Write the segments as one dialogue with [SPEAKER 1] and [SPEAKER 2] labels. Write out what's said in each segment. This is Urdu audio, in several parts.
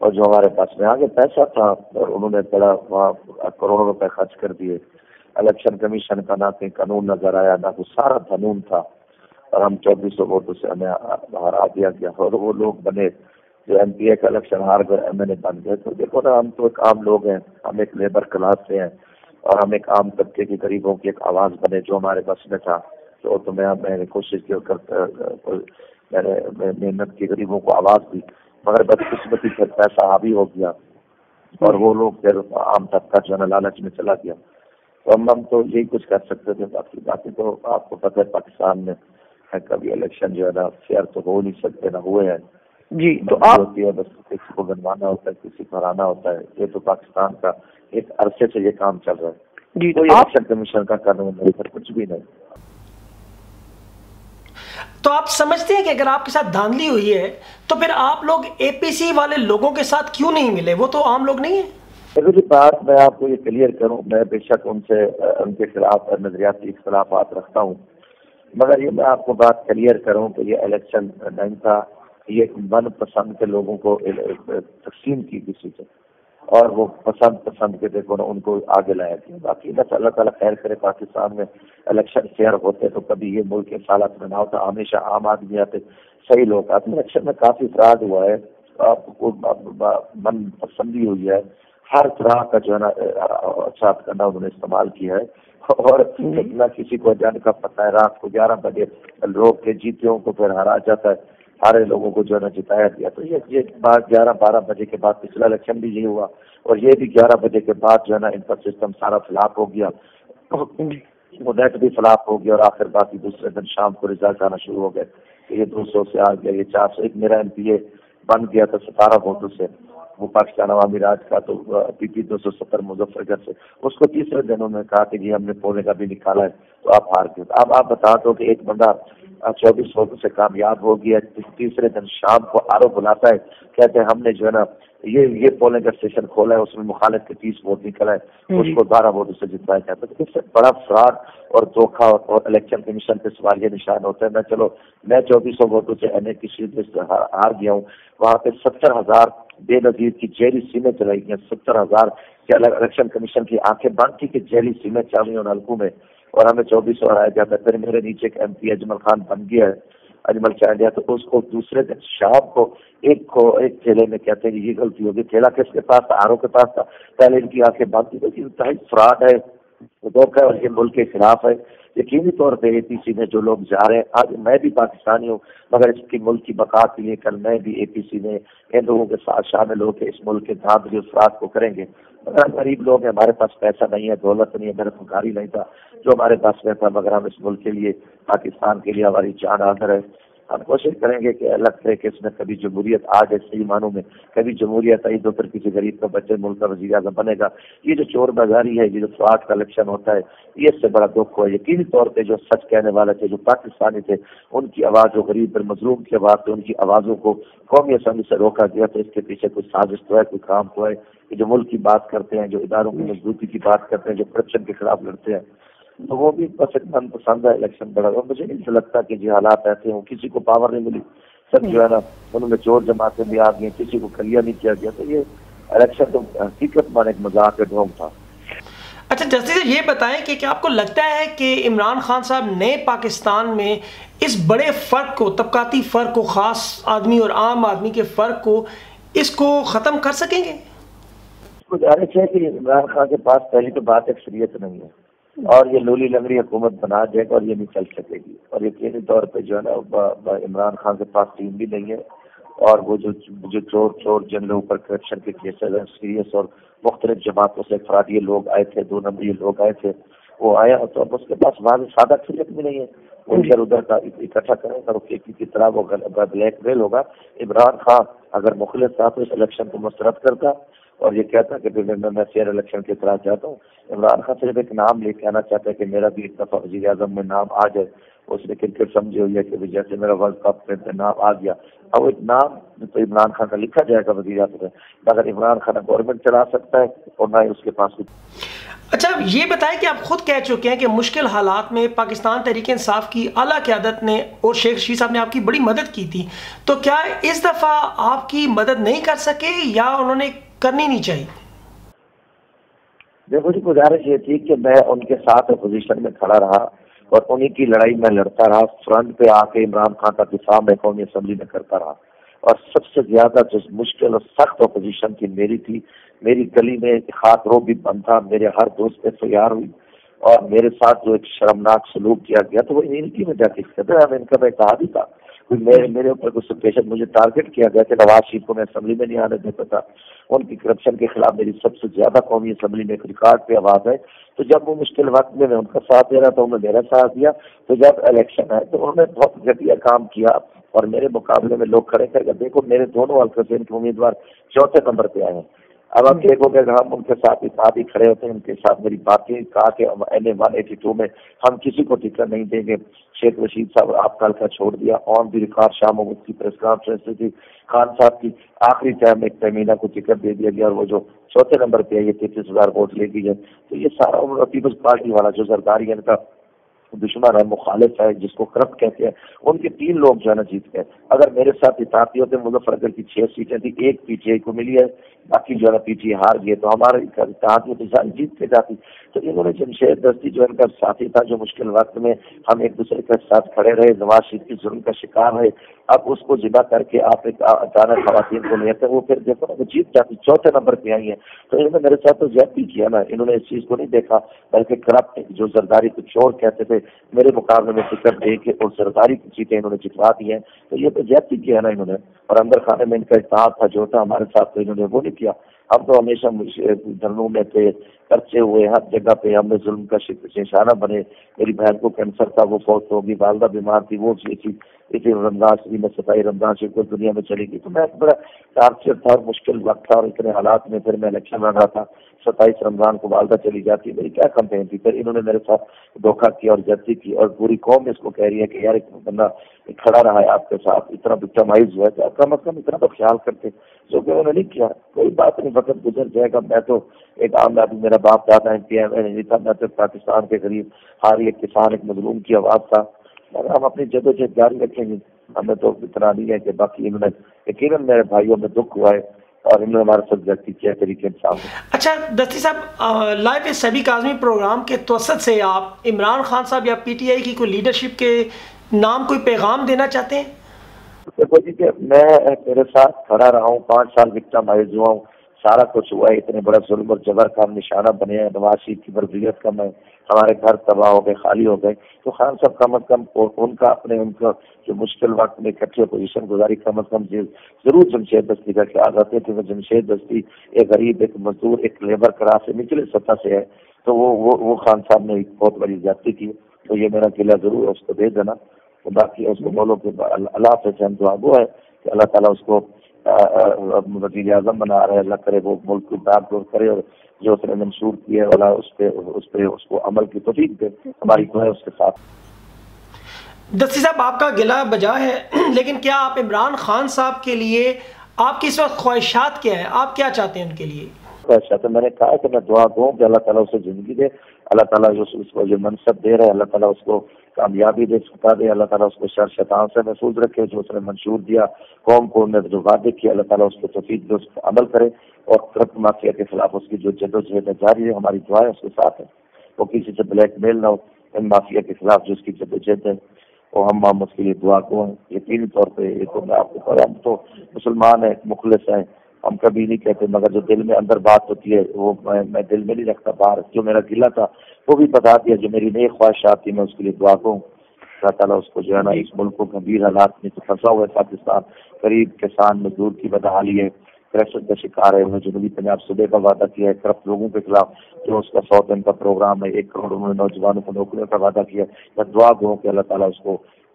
[SPEAKER 1] اور جو ہمارے پاس میں آگے پیسہ تھا اور انہوں نے بڑا وہاں کروڑوں روپے خرچ کر دیے. الیکشن کمیشن کا نہ کہیں قانون نظر آیا نہ کوئی سارا قانون تھا, اور ہم 2400 ووٹوں سے ہمیں ہرا دیا گیا, اور وہ لوگ بنے جو ایم پی اے کا الیکشن ہار گئے, ایم این اے بن گئے. تو دیکھو نا, ہم تو ایک عام لوگ ہیں, ہم ایک لیبر کلاس سے ہیں, اور ہم ایک عام طبقے کے غریبوں کی ایک آواز بنے جو ہمارے بس میں تھا. تو میں نے کوشش کی, میں نے محنت کی, غریبوں کو آواز دی, مگر بدقسمتی پھر پیسہ حاوی ہو گیا اور وہ لوگ پھر عام طبقہ جو ہے نا لالچ میں چلا گیا. تو ہم تو یہی کچھ کر سکتے تھے. باقی تو آپ کو پتہ ہے پاکستان میں کبھی الیکشن جو ہے نا فیئر تو ہو نہیں سکتے, نہ ہوئے ہیں.
[SPEAKER 2] جی تو آپ
[SPEAKER 1] ہوتی ہے, بس کسی کو بنوانا ہوتا ہے, کسی کو ہرانا ہوتا ہے. یہ تو پاکستان کا ایک عرصے سے یہ کام چل رہا ہے.
[SPEAKER 2] جی
[SPEAKER 1] تو یہ الیکشن کمیشن کا قانون نہیں ہے, کچھ بھی نہیں.
[SPEAKER 2] تو آپ سمجھتے ہیں کہ اگر آپ کے ساتھ دھاندلی ہوئی ہے تو پھر آپ لوگ اے پی سی والے لوگوں کے ساتھ کیوں نہیں ملے؟ وہ تو عام لوگ نہیں ہیں.
[SPEAKER 1] میری بات میں آپ کو یہ کلیئر کروں, میں بے شک ان کے خلاف نظریاتی اختلافات رکھتا ہوں, مگر یہ میں آپ کو بات کلیئر کروں کہ یہ الیکشن نہیں تھا, یہ من پسند کے لوگوں کو تقسیم کی کسی سے, اور وہ پسند کے دیکھو نا ان کو آگے لایا گیا. باقی بس اللہ تعالیٰ خیر کرے, پاکستان میں الیکشن فیئر ہوتے تو کبھی یہ ملک کے حالات میں نہ ہوتا. ہمیشہ عام آدمی آتے, صحیح لوگ آتے. الیکشن میں کافی فراڈ ہوا ہے, آپ کو من پسندی ہوئی ہے, ہر طرح کا جو ہے نا اچھات کرنا انہوں نے استعمال کیا ہے, اور نہ کسی کو جان کا پتہ ہے. رات کو 11 بجے لوگ کے جیتوں کو پھر ہرا جاتا ہے, سارے لوگوں کو جو ہے نا جتایا گیا. تو یہ بات 11-12 بجے کے بعد پچھلا الیکشن بھی یہی ہوا, اور یہ بھی 11 بجے کے بعد جو ہے نا ان کا سسٹم سارا فلاپ ہو گیا, وہ نیٹ بھی فلاپ ہو گیا, اور آخر باقی دوسرے دن شام کو رزلٹ آنا شروع ہو گئے کہ یہ 200 سے آ گیا, یہ 400. ایک میرا ایم پی اے بن گیا تھا 17 ووٹوں سے, وہ پاکستان عوامی راج کا, تو پی پی 270 مظفر گڑھ سے. اس کو تیسرے دن انہوں نے کہا کہ جی ہم نے پولے کا بھی نکالا ہے, تو آپ ہار گئے. اب آپ بتا دو کہ ایک بندہ 24 ووٹوں سے کامیاب ہو گیا, تیسرے دن شام کو آر او بلاتا ہے, کہتے ہیں ہم نے جو ہے نا یہ پولنگ کا اسٹیشن کھولا ہے, اس میں مخالف کے 30 ووٹ نکلا ہے, اس کو 12 ووٹوں سے جتوایا جاتا ہے. تو اس سے بڑا فراڈ اور دھوکھا اور الیکشن کمیشن پہ سوالیہ نشان ہوتا ہے. میں 2400 ووٹوں سے این اے کی سیٹ ہار گیا ہوں. وہاں پہ 70,000 بے نظیر کی جیلی سیمیں چلائی گئی, 70,000 کے الیکشن کمیشن کی آنکھیں بند تھی کہ جیلی سیمیں چل رہی ہیں حلقوں میں, اور ہمیں 2400 ہرایا جاتا ہے. پھر میرے نیچے ایک ایم پی اجمل خان بن گیا ہے, اجمل چاندیا, تو اس کو دوسرے دن شام کو ایک ٹھیلے میں کہتے ہیں کہ یہ غلطی ہوگی. ٹھیلا کس کے پاس تھا؟ آر او کے پاس تھا. پہلے ان کی آنکھیں بند تھی. تو انتہائی فراڈ ہے, دھوکہ ہے, اور یہ ملک کے خلاف ہے. یقینی طور پہ اے پی سی میں جو لوگ جا رہے ہیں, آج میں بھی پاکستانی ہوں, مگر اس کی ملک کی بقا کے لیے کل میں بھی اے پی سی میں ان لوگوں کے ساتھ شامل ہو کے اس ملک کے دھاندلی افراد کو کریں گے. مگر ہم غریب لوگ ہیں, ہمارے پاس پیسہ نہیں ہے, دولت نہیں ہے, میرا گھر نہیں تھا جو ہمارے پاس میں تھا, مگر ہم اس ملک کے لیے, پاکستان کے لیے ہماری جان حاضر ہے. ہم کوشش کریں گے کہ الگ طرح کے اس میں کبھی جمہوریت آ جائے صحیح معنوں میں, کبھی جمہوریت آئی تو پھر کسی غریب کا بچے ملک کا وزیر اعظم بنے گا. یہ جو چور بازاری ہے, یہ جو فراڈ کا الیکشن ہوتا ہے, یہ اس سے بڑا دکھ ہوا. یقینی طور پہ جو سچ کہنے والے تھے, جو پاکستانی تھے, ان کی آواز, جو غریب اور مظلوم کی آواز تھی, ان کی آوازوں کو قومی اسمبلی سے روکا گیا. تو اس کے پیچھے کوئی سازش تو ہے, کوئی کام تو ہے, کہ جو ملک کی بات کرتے ہیں, جو اداروں کی مضبوطی کی بات کرتے ہیں, جو کرپشن کے خلاف لڑتے ہیں, تو وہ بھی بس ایک من پسند ہے الیکشن بڑا. اور مجھے نہیں لگتا کہ جو حالات ایسے ہوں, کسی کو پاور نہیں ملی, سب جو ہے نا انہوں نے چور جماعتیں بھی آ گئی, کسی کو کلیئر نہیں کیا گیا. تو یہ الیکشن تو حقیقت مان ایک مذاق کے ڈھونگ تھا.
[SPEAKER 2] اچھا جسٹس صاحب یہ بتائیں کہ کیا آپ کو لگتا ہے کہ عمران خان صاحب نئے پاکستان میں اس بڑے فرق کو, طبقاتی فرق کو, خاص آدمی اور عام آدمی کے فرق کو, اس کو ختم کر سکیں گے؟
[SPEAKER 1] گزارش ہے کہ عمران خان کے پاس پہلی تو بات اکثریت نہیں ہے, اور یہ لولی لنگڑی حکومت بنا دے گا, اور یہ نہیں چل سکے گی. اور یقینی طور پہ جو ہے نا عمران خان کے پاس ٹیم بھی نہیں ہے, اور وہ جو چور جن لوگوں پر کرپشن کے کیسز ہیں سیریس, اور مختلف جماعتوں سے افراد یہ لوگ آئے تھے, 2 نمبری لوگ آئے تھے, وہ آیا, تو اب اس کے پاس واضح سادہ اکثریت بھی نہیں ہے. وہ ادھر ادھر کا اکٹھا کرے گا, کی طرح وہ بلیک میل ہوگا. عمران خان اگر مخلص تھا تو اس الیکشن کو مسترد کرتا, اور یہ کہتا کہ میں فیئر الیکشن کے طرح چاہتا ہوں. عمران خان صرف ایک نام لے کے آنا چاہتا ہے کہ میرا بھی ایک دفعہ وزیر اعظم میں نام آ جائے. اس نے کرکٹ سمجھی ہوئی ہے کہ جیسے میرا ورلڈ کپ میں نام آ گیا، اب ایک نام تو عمران خان کا لکھا جائے گا وزیر اعظم میں، مگر عمران خان گورنمنٹ چلا سکتا ہے اور نہ ہی اس کے پاس کچھ۔
[SPEAKER 2] اچھا یہ بتائیں کہ آپ خود کہہ چکے ہیں کہ مشکل حالات میں پاکستان تحریک انصاف کی اعلیٰ قیادت نے اور شیخ رشید صاحب نے آپ کی بڑی مدد کی تھی، تو کیا اس دفعہ آپ کی مدد نہیں کر سکے یا انہوں نے کرنی نہیں چاہیے؟
[SPEAKER 1] دیکھو جی، گزارش یہ تھی کہ میں ان کے ساتھ اپوزیشن میں کھڑا رہا اور انہی کی لڑائی میں لڑتا رہا، فرنٹ پہ آ کے عمران خان کا دفاع میں قومی اسمبلی میں کرتا رہا، اور سب سے زیادہ جو مشکل اور سخت اپوزیشن کی میری تھی، میری گلی میں خاک رو بھی بند تھا، میرے ہر دوست پہ تیار ہوئی اور میرے ساتھ جو ایک شرمناک سلوک کیا گیا تو وہ ان کی وجہ سے ان کا میں اتحادی تھا، میرے اوپر کچھ پیشنٹ مجھے ٹارگٹ کیا گیا کہ نواز شریف کو میں اسمبلی میں نہیں آنے دیتا تھا، ان کی کرپشن کے خلاف میری سب سے زیادہ قومی اسمبلی میں ایک ریکارڈ پہ آواز ہے، تو جب وہ مشکل وقت میں ان کا ساتھ دے رہا تھا، انہوں نے میرا ساتھ دیا، تو جب الیکشن ہے تو انہوں نے بہت گھٹیا کام کیا اور میرے مقابلے میں لوگ کھڑے کر کے دیکھو میرے دونوں حلقے سے ان کے امیدوار چوتھے نمبر پہ آئے ہیں۔ اب آپ دیکھو گے کہ ہم ان کے ساتھ اتحادی کھڑے ہوتے ہیں، ان کے ساتھ میری باتیں کہا کہ NA 182 میں ہم کسی کو ٹکٹ نہیں دیں گے، شیخ رشید صاحب آپ کل کا چھوڑ دیا، آن دی ریکارڈ شاہ محمود کی پریس کانفرنس تھی، خان صاحب کی آخری ٹائم ایک تہمینہ کو ٹکٹ دے دیا گیا اور وہ جو چوتھے نمبر پہ ہے یہ 33,000 ووٹ لے گئی ہے، تو یہ سارا پیپلز پارٹی والا جو زرداری ان کا دشمن ہے، مخالف ہے، جس کو کرپٹ کہتے ہیں، ان کے 3 لوگ جو ہے نا جیت گئے۔ اگر میرے ساتھ اتحادی ہوتے، مظفر نگر کی 6 سیٹیں تھی، 1 PTI کو ملی ہے، باقی جو ہے نا PTI ہار گئے، تو ہمارے اتحادی ہوتے ساری جیت کے جاتی۔ تو انہوں نے جمشید دستی جو ان کا ساتھی تھا، جو مشکل وقت میں ہم ایک دوسرے کے ساتھ کھڑے رہے، نواز شریف کی ظلم کا شکار رہے، اب اس کو جدا کر کے آپ ایک اچانک خواتین کو لیتے ہیں، وہ پھر دیکھو وہ جیت جاتی، چوتھے نمبر پہ آئی ہیں۔ تو انہوں نے میرے ساتھ تو زیادتی کیا نا، انہوں نے اس چیز کو نہیں دیکھا، بلکہ کرپٹ جو زرداری کو چور کہتے تھے میرے مقابلے میں ٹکٹ دے کے اور زرداری کی سیٹیں انہوں نے جتوا دی ہیں، تو یہ تو زیادتی کیا نا انہوں نے، اور اندر خانے میں ان کا اتحاد تھا جو تھا ہمارے ساتھ، تو انہوں نے وہ نہیں کیا۔ ہم تو ہمیشہ دھرنوں میں تھے، خرچے ہوئے ہر جگہ پہ، ہم نے ظلم کا نشانہ بنے، میری بہن کو کینسر تھا وہ فوت ہوگی، والدہ بیمار تھی وہ تھی، اسی رمضان شریف میں 27 رمضان شریف کو دنیا میں چلی گئی، تو میں بڑا ٹارچر تھا اور مشکل وقت تھا، اور اتنے حالات میں پھر میں الیکشن لڑ رہا تھا، 27 رمضان کو والدہ چلی جاتی، میری کیا کمپین تھی، پھر انہوں نے میرے ساتھ دھوکہ کیا اور زیادتی کی، اور پوری قوم اس کو کہہ رہی ہے کہ یار ایک بندہ کھڑا رہا ہے آپ کے ساتھ، اتنا وکٹمائز ہوا ہے تو کم از کم اتنا تو خیال کرتے، جو کہ انہوں نے نہیں کیا۔ کوئی بات نہیں، وقت گزر جائے گا، میں تو ایک عام آدمی، میرا باپ دادا نہیں تھا، میں تو پاکستان کے غریب ہر ایک کسان، ایک مظلوم کی آواز تھا، مگر ہم اپنی جدوجہد جاری رکھیں گے، ہمیں تو اتنا نہیں ہے کہ باقی انہوں نے یقیناً میرے بھائیوں میں دکھ ہوا ہے اور انہوں نے ہمارے ساتھ زیادتی کیا طریقے انصاف۔
[SPEAKER 2] اچھا دستی صاحب، لائیو وتھ سیبی کاظمی پروگرام کے توسط سے آپ عمران خان صاحب یا PTI کی کوئی لیڈرشپ کے نام کوئی پیغام دینا چاہتے ہیں؟
[SPEAKER 1] دیکھو جی کہ میں میرے ساتھ کھڑا رہا ہوں، 5 سال وکٹمائز ہوا ہوں، سارا کچھ ہوا ہے، اتنے بڑا ظلم اور جبر کا ہم نشانہ بنے ہیں، نواز شریف کی مرضیت کا میں ہمارے گھر تباہ ہو گئے، خالی ہو گئے، تو خان صاحب کم از کم ان کا اپنے ان کا جو مشکل وقت میں اکٹھی پوزیشن گزاری، کم از کم ضرور جمشید دستی کا خیال رکھتے تھے۔ وہ جمشید دستی ایک غریب، ایک مزدور، ایک لیبر کلاس سے نچلے سطح سے ہے، تو وہ خان صاحب نے ایک بہت بڑی زیادتی کی، تو یہ میرا گلہ ضرور ہے، اس کو دے دینا، تو باقی اس کو بولو کہ اللہ سے ہم دعا گو ہے کہ اللہ تعالیٰ اس کو وزیر اعظم بنا رہے، اللہ کرے وہ ملک کو دار دور کرے، اور جو اس نے منشور کیے اللہ اس کو عمل کی توفیق دے، ہماری دعا ہے اس کے ساتھ۔
[SPEAKER 2] دستی صاحب آپ کا گلہ بجا ہے، لیکن کیا آپ عمران خان صاحب کے لیے آپ کی اس وقت خواہشات کیا ہے، آپ کیا چاہتے ہیں ان کے لیے؟
[SPEAKER 1] خواہشات میں نے کہا کہ میں دعا دوں کہ اللہ تعالیٰ اسے زندگی دے، اللہ تعالیٰ جو اس کو جو منصب دے رہا ہے اللہ تعالیٰ اس کو کامیابی دے، سکھا دے، اللہ تعالیٰ اس کو شر شیطان سے محفوظ رکھے، جو اس نے منشور دیا قوم کو، نے جو وعدے کیا اللہ تعالیٰ اس کو توفیق دے، اس کو عمل کرے، اور کرپٹ مافیا کے خلاف اس کی جو جدوجہد جاری ہے، ہماری دعائیں اس کے ساتھ ہے، وہ کسی سے بلیک میل نہ ہو، ان مافیا کے خلاف جو اس کی جدوجہد ہے وہ ہم اس کے لیے دعا کو ہیں، یقینی طور پہ یہ تو میں آپ کو ہم تو مسلمان ہیں، مخلص ہیں، ہم کبھی نہیں کہتے، مگر جو دل میں اندر بات ہوتی ہے وہ میں دل میں نہیں رکھتا باہر، جو میرا گلہ تھا وہ بھی بتا دیا، جو میری نئی خواہشات تھی میں اس کے لیے دعا کو ہوں، اللہ تعالیٰ اس کو جو ہے نا اس ملک کو گمبھیر حالات میں تو پھنسا ہوا ہے پاکستان، قریب کسان مزدور کی بدحالی ہے، کرپشن کا شکار ہے، انہوں نے جنوبی پنجاب صوبے کا وعدہ کیا ہے کرپٹ لوگوں کے خلاف، جو اس کا 100 دن کا پروگرام ہے، 1 کروڑ انہوں نے نوجوانوں کو نوکریوں کا وعدہ کیا ہے، میں دعا دوں کہ اللہ تعالیٰ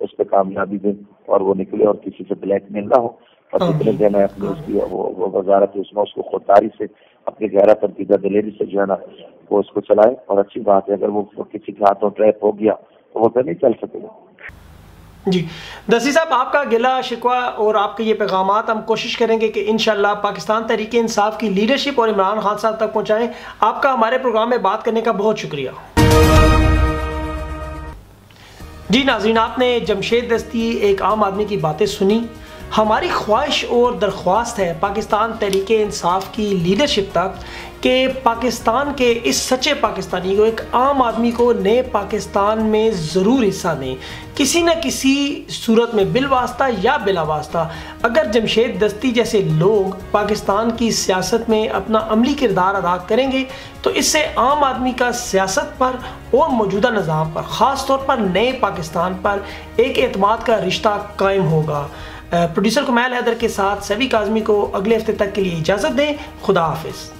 [SPEAKER 1] اس پہ کامیابی دے اور وہ نکلے اور کسی سے بلیک میل نہ ہو، اور جتنے دن ہے اپنی اس کی وہ وزارت اس میں اس کو خودداری سے اپنی غیرت اور دیگر دلیری سے جو ہے نا وہ اس کو چلائے، اور اچھی بات ہے اگر وہ کسی کے ہاتھوں ٹریپ ہو گیا تو وہ پھر نہیں چل سکے گا۔
[SPEAKER 2] جی دستی صاحب، آپ کا گلہ شکوہ اور آپ کے یہ پیغامات ہم کوشش کریں گے کہ انشاءاللہ پاکستان تحریک انصاف کی لیڈرشپ اور عمران خان صاحب تک پہنچائیں۔ آپ کا ہمارے پروگرام میں بات کرنے کا بہت شکریہ۔ جی ناظرین، آپ نے جمشید دستی ایک عام آدمی کی باتیں سنی۔ ہماری خواہش اور درخواست ہے پاکستان تحریک انصاف کی لیڈرشپ تک کہ پاکستان کے اس سچے پاکستانی کو، ایک عام آدمی کو نئے پاکستان میں ضرور حصہ دیں، کسی نہ کسی صورت میں، بالواسطہ یا بلا واسطہ۔ اگر جمشید دستی جیسے لوگ پاکستان کی سیاست میں اپنا عملی کردار ادا کریں گے تو اس سے عام آدمی کا سیاست پر اور موجودہ نظام پر، خاص طور پر نئے پاکستان پر ایک اعتماد کا رشتہ قائم ہوگا۔ پروڈیوسر کمیل حیدر کے ساتھ سیبی کاظمی کو اگلے ہفتے تک کے لیے اجازت دیں۔ خدا حافظ۔